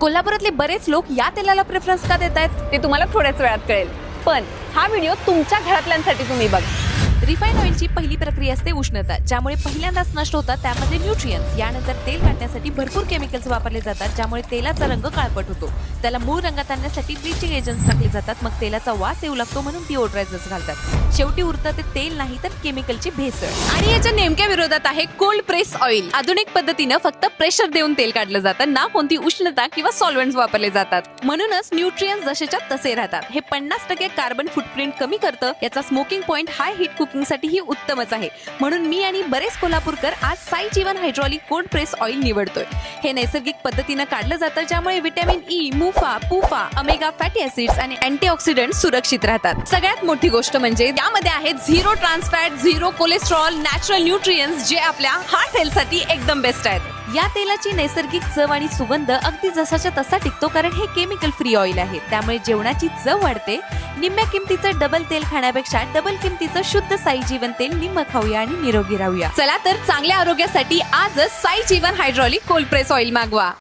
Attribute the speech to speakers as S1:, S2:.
S1: कोल्हापुरातले बरेच लोक या तेलाला प्रेफरन्स का देत आहेत
S2: ते तुम्हाला थोड्याच वेळात कळेल, पण हा व्हिडिओ तुमच्या घरातल्यांसाठी तुम्ही बघा.
S1: रिफाईन ऑइलची पहिली प्रक्रिया असते उष्णता, ज्यामुळे पहिल्यांदाच नष्ट होतात त्यामध्ये न्यूट्रियन्स. यानंतर तेल काढण्यासाठी भरपूर केमिकल्स वापरले जातात, ज्यामुळे तेलाचा रंग काळपट होतो. त्याला मूळ रंगात आणण्यासाठी ब्लिचिंग एजंट्स टाकले जातात. मग तेलाचा वास येऊ लागतो म्हणून डिओड्रायझर्स घालतात. शेवटी उरतं ते तेल नाही तर केमिकलची भेसळ. आणि याच्या नेमक्या विरोधात आहे कोल्ड प्रेस ऑइल. आधुनिक पद्धतीनं फक्त प्रेशर देऊन तेल काढलं जातं, ना कोणती उष्णता किंवा सॉल्व्हेंट्स वापरले जातात. म्हणूनच न्यूट्रियन्स जसेच्या तसे राहतात. हे 50% कार्बन फुटप्रिंट कमी करतं. याचा स्मोकिंग पॉइंट हाय हीट कुकिंग साठी ही उत्तमच आहे. म्हणून मी आणि बरेच कोल्हापूरकर आज Sai Jeevan hydraulic cold press oil निवडतोय. हे नैसर्गिक पद्धतीनं काढलं जातं, ज्यामुळे vitamin E, MUFA, PUFA, omega fatty acids आणि अँटीऑक्सिडंट सुरक्षित राहतात. सगळ्यात मोठी गोष्ट म्हणजे यामध्ये आहे zero trans fat, zero cholesterol, natural nutrients, जे आपल्या हार्ट हेल्थ साठी एकदम बेस्ट आहेत. या तेलाची नैसर्गिक चव आणि सुगंध अगदी जसाच्या तसा टिकतो, कारण हे केमिकल फ्री ऑइल आहे. त्यामुळे जेवणाची चव वाढते. निम्म्या किमतीचं डबल तेल खाण्यापेक्षा डबल किमतीचं शुद्ध साई जीवन तेल निम्म खाऊया आणि निरोगी राहूया. चला तर चांगल्या आरोग्यासाठी आजच Sai Jeevan hydraulic cold press oil मागवा.